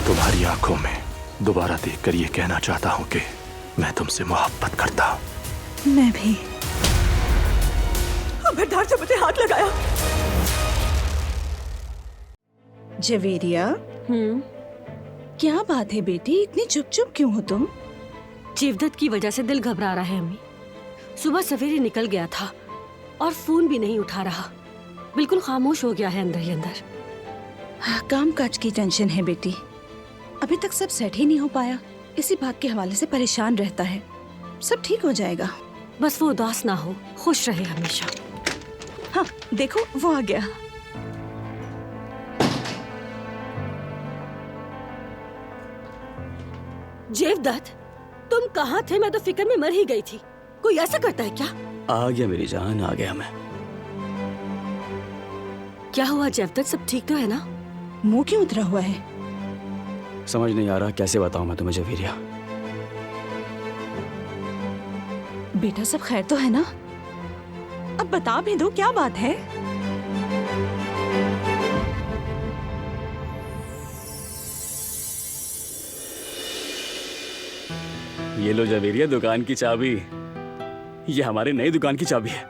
मैं तुम्हारी आंखों में दोबारा देखकर ये कहना चाहता हूँ कि मैं तुमसे मोहब्बत करता हूँ। मैं भी। खबरदार से मुझे हाथ लगाया। जवेरिया, क्या बात है बेटी, इतनी चुप चुप क्यों हो तुम? जीवदत्त की वजह से दिल घबरा रहा है अम्मी। सुबह सवेरे निकल गया था और फोन भी नहीं उठा रहा, बिल्कुल खामोश हो गया है अंदर ही अंदर। काम काज की टेंशन है बेटी, अभी तक सब सेट ही नहीं हो पाया, इसी बात के हवाले से परेशान रहता है। सब ठीक हो जाएगा। बस वो उदास ना हो, खुश रहे हमेशा। हाँ देखो वो आ गया। जीवदत्त, तुम कहाँ थे? मैं तो फिक्र में मर ही गई थी। कोई ऐसा करता है क्या? आ गया मेरी जान, आ गया मैं। क्या हुआ जीवदत्त, सब ठीक तो है ना? मुंह क्यों उतरा हुआ है? समझ नहीं आ रहा कैसे बताऊं मैं तुम्हें जवेरिया। बेटा सब खैर तो है ना? अब बता भी दो, क्या बात है? ये लो जवेरिया, दुकान की चाबी। ये हमारे नई दुकान की चाबी है।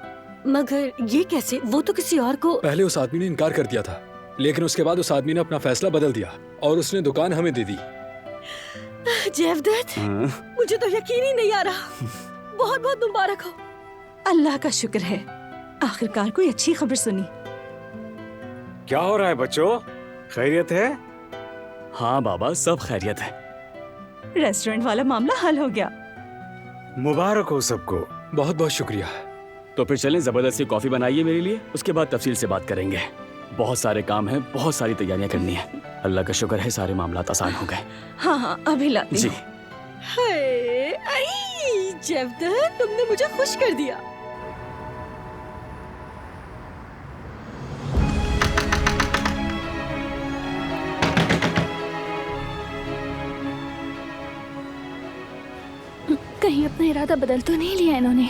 मगर ये कैसे? वो तो किसी और को। पहले उस आदमी ने इनकार कर दिया था, लेकिन उसके बाद उस आदमी ने अपना फैसला बदल दिया और उसने दुकान हमें दे दी। जीवदत्त, मुझे तो यकीन ही नहीं आ रहा। बहुत बहुत मुबारक हो। अल्लाह का शुक्र है, आखिरकार कोई अच्छी खबर सुनी। क्या हो रहा है बच्चों, खैरियत है? हाँ बाबा, सब खैरियत है। रेस्टोरेंट वाला मामला हल हो गया। मुबारक हो सबको। बहुत बहुत शुक्रिया। तो फिर चलें, जबरदस्ती कॉफी बनाइए मेरे लिए, उसके बाद तफसील से बात करेंगे। बहुत सारे काम हैं, बहुत सारी तैयारियां करनी है। अल्लाह का शुक्र है सारे मामलात आसान हो गए। हाँ हाँ अभी लाती जी। हूँ। जीवदत्त, तुमने मुझे खुश कर दिया। कहीं अपना इरादा बदल तो नहीं लिया इन्होंने?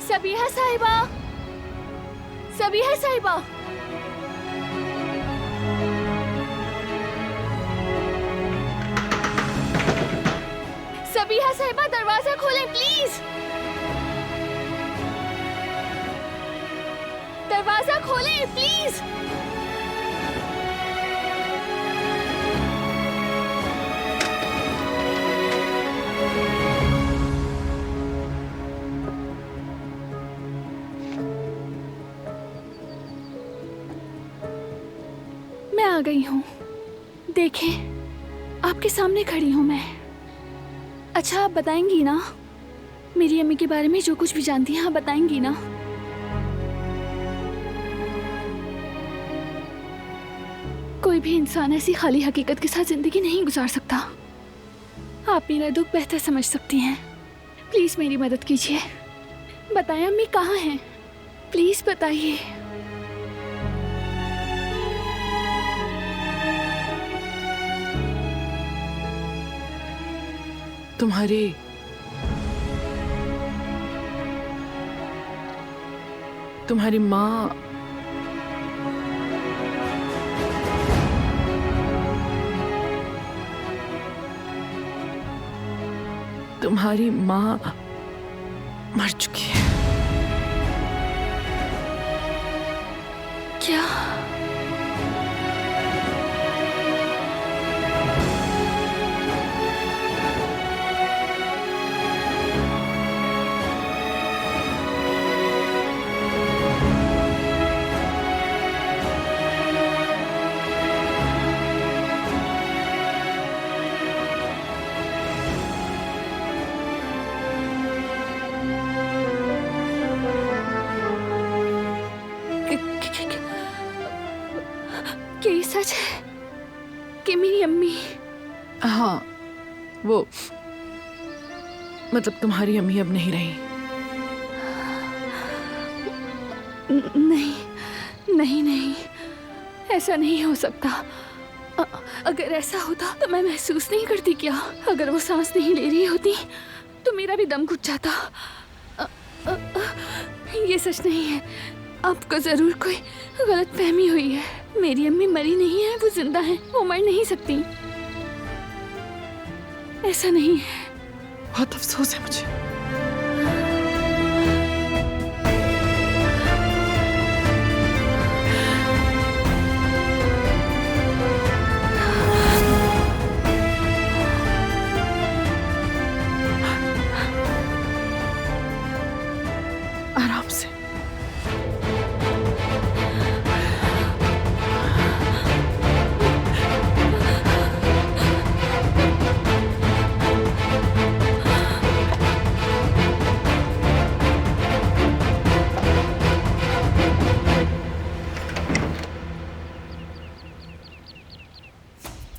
सबीहा साहिबा, सबीहा साहिबा, सबीहा साहिबा, दरवाजा खोलें प्लीज। दरवाजा खोलें प्लीज। मैं आ गई हूँ, देखें आपके सामने खड़ी हूँ मैं। अच्छा आप बताएंगी ना मेरी अम्मी के बारे में, जो कुछ भी जानती हैं आप बताएंगी ना? कोई भी इंसान ऐसी खाली हकीकत के साथ जिंदगी नहीं गुजार सकता। आप मेरा दुख बेहतर समझ सकती हैं, प्लीज मेरी मदद कीजिए। बताएं अम्मी कहाँ हैं, प्लीज बताइए। तुम्हारी माँ मर चुकी है। क्या? क्या ये सच है कि मेरी अम्मी? हाँ, वो मतलब तुम्हारी अम्मी अब नहीं रही। नहीं नहीं नहीं, ऐसा नहीं हो सकता। अगर ऐसा होता तो मैं महसूस नहीं करती क्या? अगर वो सांस नहीं ले रही होती तो मेरा भी दम घुट जाता। ये सच नहीं है, आपको जरूर कोई गलत फहमी हुई है। मेरी अम्मी मरी नहीं है, वो जिंदा है, वो मर नहीं सकती। ऐसा नहीं है। बहुत अफसोस है मुझे। आराम से।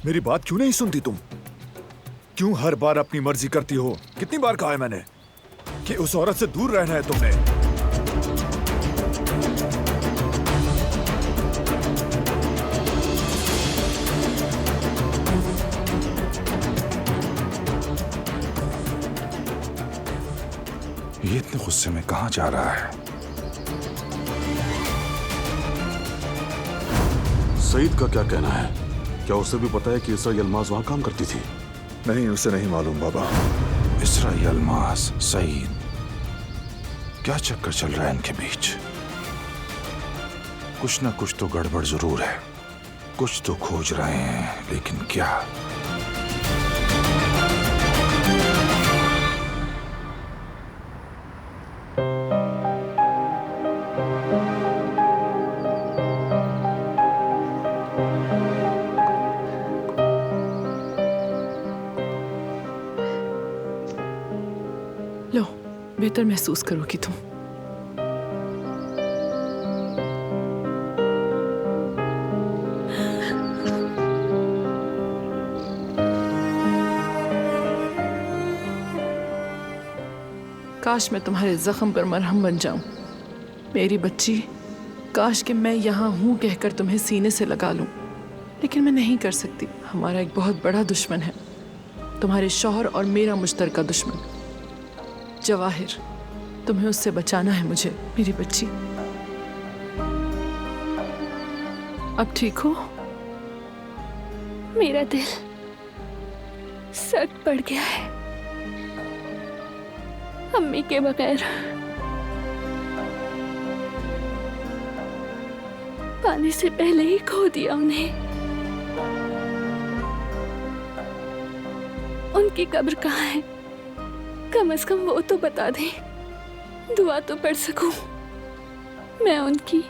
मेरी बात क्यों नहीं सुनती तुम? क्यों हर बार अपनी मर्जी करती हो? कितनी बार कहा है मैंने कि उस औरत से दूर रहना है तुमने। ये इतने गुस्से में कहां जा रहा है? सईद का क्या कहना है? क्या उसे भी पता है कि इसरा यलमाज वहां काम करती थी? नहीं, उसे नहीं मालूम बाबा। इसरा यलमाज, सईद, क्या चक्कर चल रहा है इनके बीच? कुछ ना कुछ तो गड़बड़ जरूर है। कुछ तो खोज रहे हैं, लेकिन क्या? लो, बेहतर महसूस करोगी तुम। काश मैं तुम्हारे जख्म पर मरहम बन जाऊं, मेरी बच्ची। काश कि मैं यहाँ हूँ कहकर तुम्हें सीने से लगा लूं, लेकिन मैं नहीं कर सकती। हमारा एक बहुत बड़ा दुश्मन है, तुम्हारे शौहर और मेरा मुश्तरका दुश्मन जवाहिर। तुम्हें उससे बचाना है मुझे, मेरी बच्ची। अब ठीक हो? मेरा दिल सख्त पड़ गया है अम्मी के बगैर। पाने से पहले ही खो दिया उन्हें। उनकी कब्र कहाँ है? कम से कम वो तो बता दे, दुआ तो पढ़ सकूं। मैं उनकी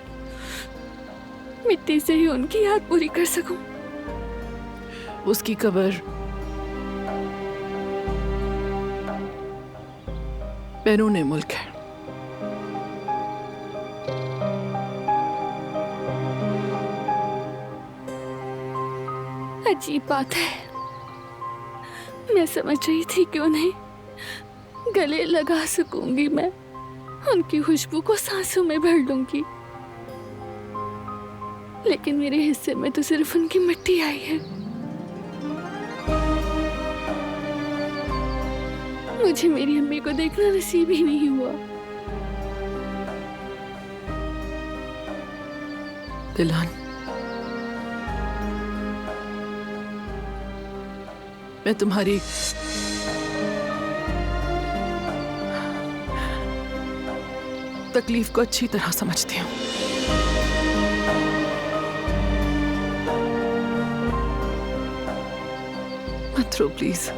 मिट्टी से ही उनकी याद पूरी कर सकूं। उसकी कब्र बैरून मुल्क है। अजीब बात है, मैं समझ रही थी कि उन्हें गले लगा सकूंगी, मैं उनकी खुशबू को सांसों में भर लूंगी, लेकिन मेरे हिस्से में तो सिर्फ उनकी मिट्टी आई है। मुझे मेरी अम्मी को देखना नसीब ही नहीं हुआ। दिलान, मैं तुम्हारी तकलीफ को अच्छी तरह समझती हूँ। मत रो प्लीज।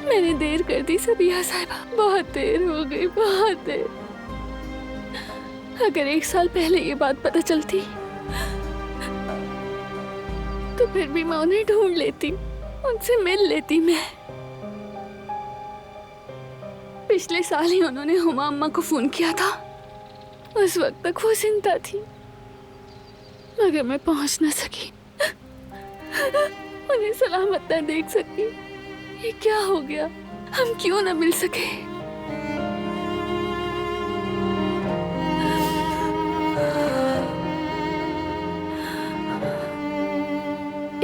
मैंने देर कर दी सबिया साहिबा, बहुत देर हो गई, बहुत देर। अगर 1 साल पहले ये बात पता चलती तो फिर भी मैं उन्हें ढूंढ लेती, उनसे मिल लेती। मैं पिछले साल ही उन्होंने हुमा अम्मा को फोन किया था। उस वक्त तक वो जिंदा थी, मगर मैं पहुंच न सकी, उन्हें सलामत न देख सकी। ये क्या हो गया? हम क्यों न मिल सके?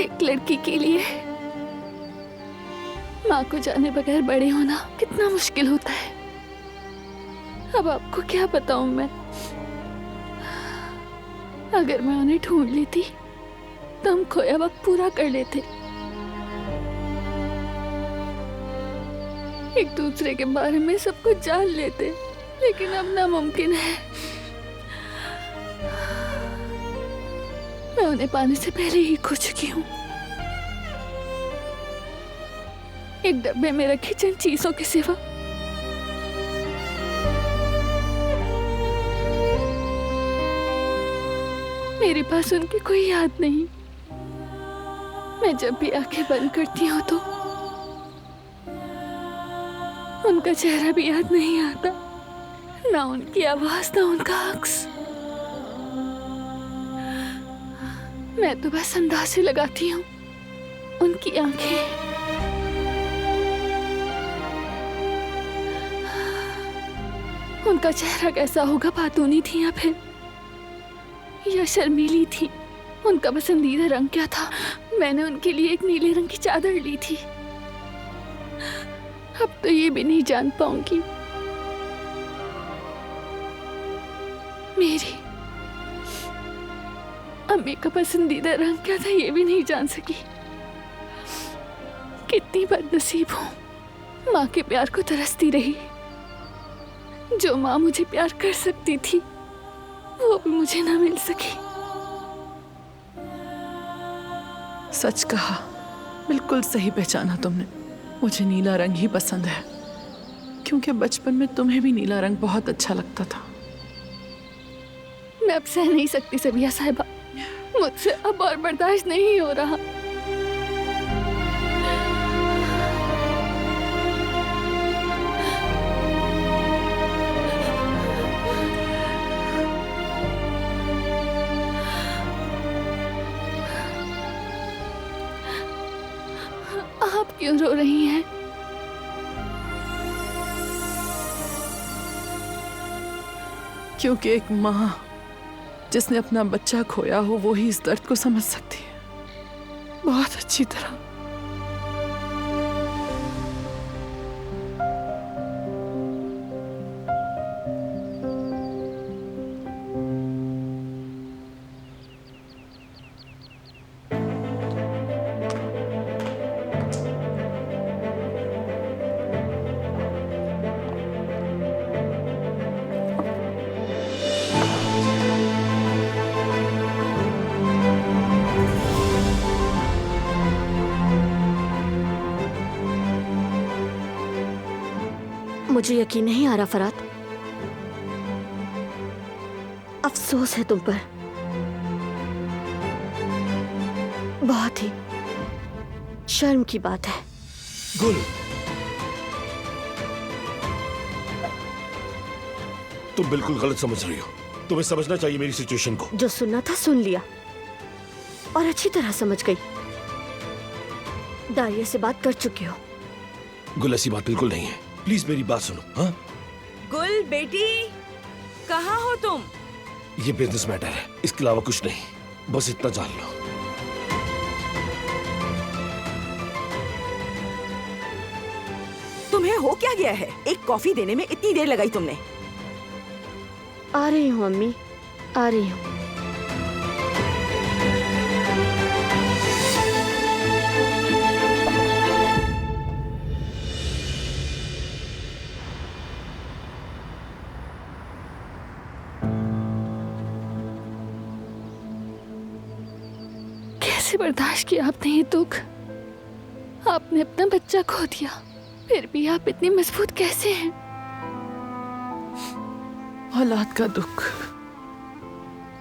एक लड़की के लिए माँ को जाने बगैर बड़े होना कितना मुश्किल होता है। अब आपको क्या बताऊं मैं? अगर मैं उन्हें ढूंढ लेती तो हम खोया वक्त पूरा कर लेते। एक दूसरे के बारे में सब कुछ जान लेते, लेकिन अब नामुमकिन है। मैं उन्हें पाने से पहले ही खो चुकी हूँ। एक डब्बे में रखी चंद चीजों के सिवा मेरे पास उनकी कोई याद नहीं। मैं जब भी आंखें बंद करती हूँ तो उनका चेहरा भी याद नहीं आता, ना उनकी आवाज, ना उनका अक्स। मैं तो बस अंदाजे लगाती हूँ उनकी आंखें। उनका चेहरा कैसा होगा, बातूनी थी या फिर या शर्मीली थी? उनका पसंदीदा रंग क्या था? मैंने उनके लिए एक नीले रंग की चादर ली थी। अब तो ये भी नहीं जान पाऊंगी। मेरी अम्मी का पसंदीदा रंग क्या था, ये भी नहीं जान सकी। कितनी बदनसीब हूँ। माँ के प्यार को तरसती रही। जो माँ मुझे प्यार कर सकती थी वो भी मुझे ना मिल सकी। सच कहा, बिल्कुल सही पहचाना तुमने। मुझे नीला रंग ही पसंद है, क्योंकि बचपन में तुम्हें भी नीला रंग बहुत अच्छा लगता था। मैं अब सह नहीं सकती सबिया साहिबा, मुझसे अब और बर्दाश्त नहीं हो रहा। आप क्यों रो रही हैं? क्योंकि एक माँ जिसने अपना बच्चा खोया हो वो ही इस दर्द को समझ सकती है बहुत अच्छी तरह। मुझे यकीन नहीं आ रहा फरात। अफसोस है तुम पर, बहुत ही शर्म की बात है। गुल, तुम बिल्कुल गलत समझ रही हो। तुम्हें समझना चाहिए मेरी सिचुएशन को। जो सुनना था सुन लिया और अच्छी तरह समझ गई। दारिया से बात कर चुके हो। गुल, ऐसी बात बिल्कुल नहीं है। प्लीज मेरी बात सुनो। हाँ, गुल बेटी, कहाँ हो तुम? ये बिजनेस मैटर है, इसके अलावा कुछ नहीं। बस इतना जान लो। तुम्हें हो क्या गया है? एक कॉफी देने में इतनी देर लगाई तुमने। आ रही हूँ अम्मी, आ रही हूँ। कैसे बर्दाश्त किया आपने ये दुख? आपने अपना बच्चा खो दिया, फिर भी आप इतनी मजबूत कैसे हैं? औलाद का दुख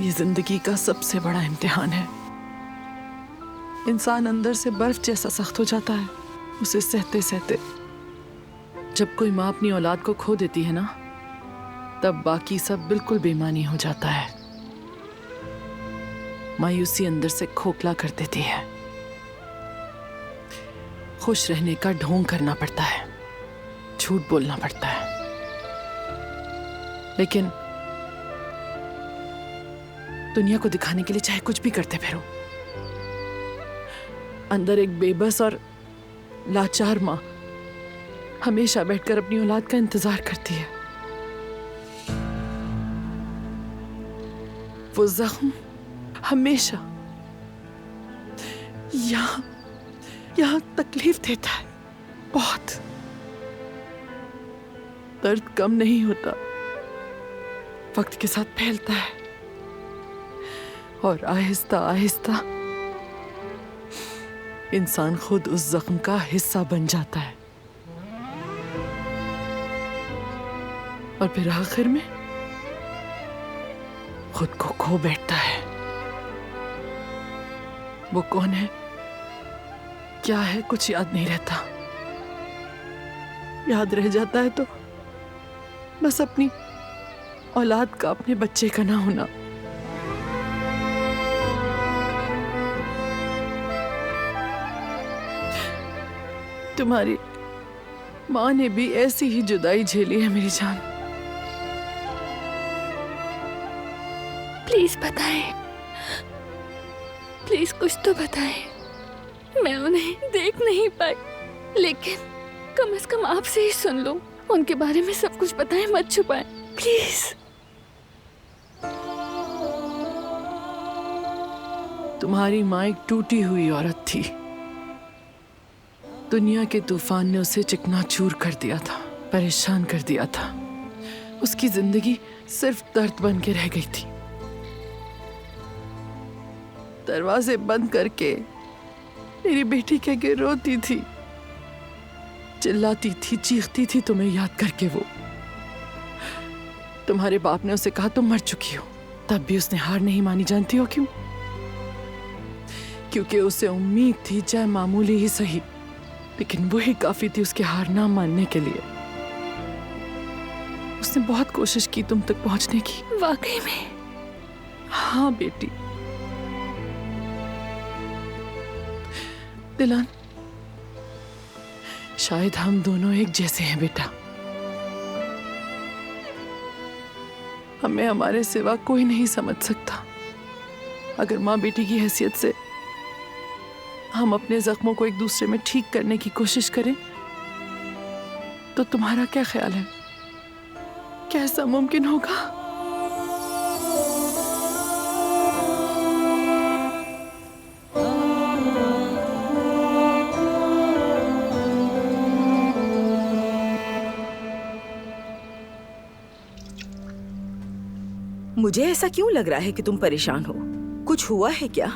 ये जिंदगी का सबसे बड़ा इम्तिहान है। इंसान अंदर से बर्फ जैसा सख्त हो जाता है उसे सहते सहते। जब कोई माँ अपनी औलाद को खो देती है ना, तब बाकी सब बिल्कुल बेमानी हो जाता है। मायूसी अंदर से खोखला कर देती है। खुश रहने का ढोंग करना पड़ता है, झूठ बोलना पड़ता है, लेकिन दुनिया को दिखाने के लिए चाहे कुछ भी करते फिरो, अंदर एक बेबस और लाचार माँ हमेशा बैठकर अपनी औलाद का इंतजार करती है। वो जख्म हमेशा यहाँ तकलीफ देता है, बहुत। दर्द कम नहीं होता, वक्त के साथ फैलता है और आहिस्ता आहिस्ता इंसान खुद उस जख्म का हिस्सा बन जाता है और फिर आखिर में खुद को खो बैठता है। वो कौन है, क्या है, कुछ याद नहीं रहता। याद रह जाता है तो बस अपनी औलाद का, अपने बच्चे का ना होना। तुम्हारी माँ ने भी ऐसी ही जुदाई झेली है मेरी जान। प्लीज बताएं, प्लीज कुछ तो बताएं। मैं उन्हें देख नहीं पाई, लेकिन कम से कम आपसे ही सुन लूं। उनके बारे में सब कुछ बताएं, मत छुपाएं, प्लीज। तुम्हारी माँ एक टूटी हुई औरत थी। दुनिया के तूफान ने उसे चिकनाचूर कर दिया था, परेशान कर दिया था। उसकी जिंदगी सिर्फ दर्द बन के रह गई थी। दरवाजे बंद करके मेरी बेटी के आगे रोती थी, चिल्लाती थी, चीखती थी तुम्हें याद करके। वो तुम्हारे बाप ने उसे कहा तुम मर चुकी हो, तब भी उसने हार नहीं मानी। जानती हो क्यों? क्योंकि उसे उम्मीद थी, चाहे मामूली ही सही, लेकिन वही काफी थी उसके हार ना मानने के लिए। उसने बहुत कोशिश की तुम तक पहुंचने की। वाकई में? हाँ बेटी। दिलान, शायद हम दोनों एक जैसे हैं बेटा। हमें हमारे सिवा कोई नहीं समझ सकता। अगर माँ बेटी की हैसियत से हम अपने जख्मों को एक दूसरे में ठीक करने की कोशिश करें, तो तुम्हारा क्या ख्याल है, क्या ऐसा मुमकिन होगा? मुझे ऐसा क्यों लग रहा है कि तुम परेशान हो? कुछ हुआ है क्या?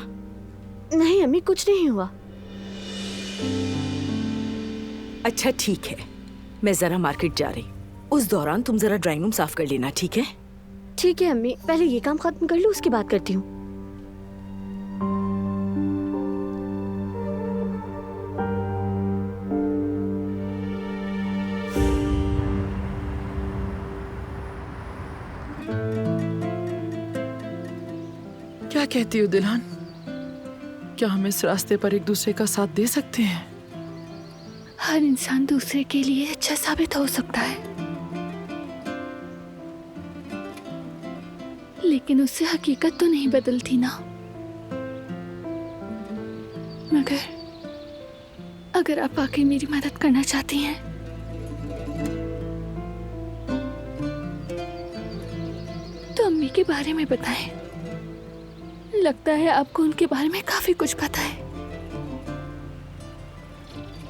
नहीं अम्मी, कुछ नहीं हुआ। अच्छा ठीक है, मैं जरा मार्केट जा रही। उस दौरान तुम जरा ड्राइंग रूम साफ कर लेना, ठीक है? ठीक है अम्मी, पहले ये काम खत्म कर लो, उसके बाद करती हूँ। क्या कहती हो दिलान? क्या हम इस रास्ते पर एक दूसरे का साथ दे सकते हैं? हर इंसान दूसरे के लिए अच्छा साबित हो सकता है, लेकिन उससे हकीकत तो नहीं बदलती ना। मगर अगर आप वाकई मेरी मदद करना चाहती हैं, तो अम्मी के बारे में बताएं। लगता है आपको उनके बारे में काफी कुछ पता है।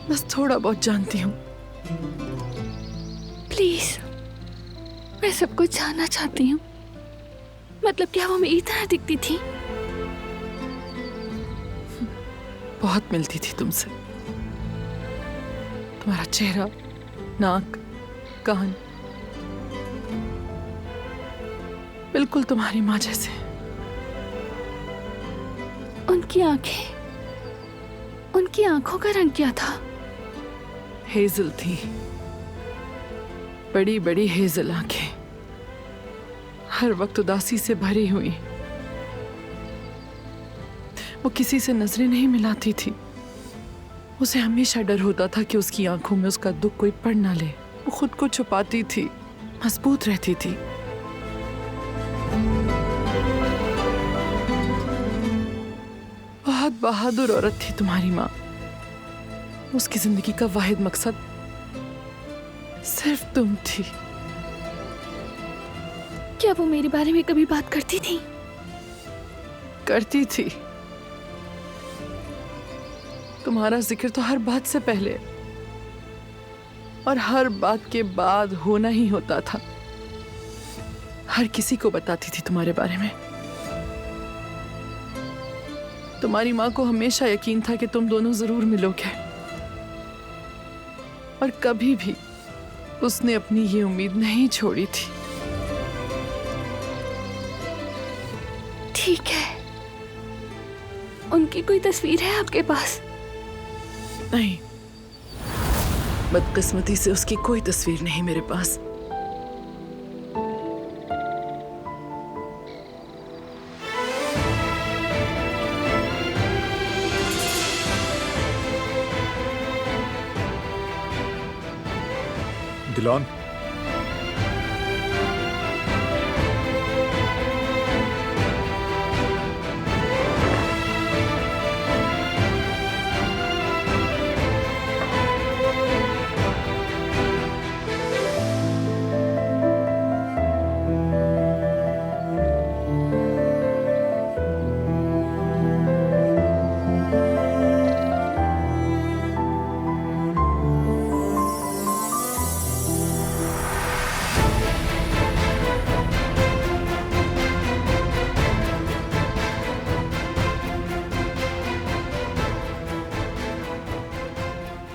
बस थोड़ा बहुत जानती हूँ। प्लीज, मैं सब कुछ जानना चाहती हूँ। मतलब क्या वो मेरी तरह दिखती थी? बहुत मिलती थी तुमसे। तुम्हारा चेहरा, नाक, कान बिल्कुल तुम्हारी माँ जैसे। उनकी आंखों का रंग क्या था? हेजल थी, बड़ी बड़ी हेजल आंखें, हर वक्त उदासी से भरी हुई। वो किसी से नजरें नहीं मिलाती थी। उसे हमेशा डर होता था कि उसकी आंखों में उसका दुख कोई पढ़ ना ले। वो खुद को छुपाती थी, मजबूत रहती थी। बहुत बहादुर औरत थी तुम्हारी माँ। उसकी जिंदगी का वाहिद मकसद सिर्फ तुम थी। क्या वो मेरे बारे में कभी बात करती थी? करती थी। तुम्हारा जिक्र तो हर बात से पहले और हर बात के बाद होना ही होता था। हर किसी को बताती थी तुम्हारे बारे में। तुम्हारी माँ को हमेशा यकीन था कि तुम दोनों जरूर मिलोगे, और कभी भी उसने अपनी ये उम्मीद नहीं छोड़ी थी। ठीक है, उनकी कोई तस्वीर है आपके पास? नहीं, बदकिस्मती से उसकी कोई तस्वीर नहीं मेरे पास। दिलान,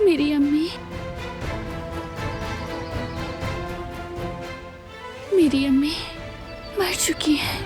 मेरी अम्मी, मेरी अम्मी मर चुकी है।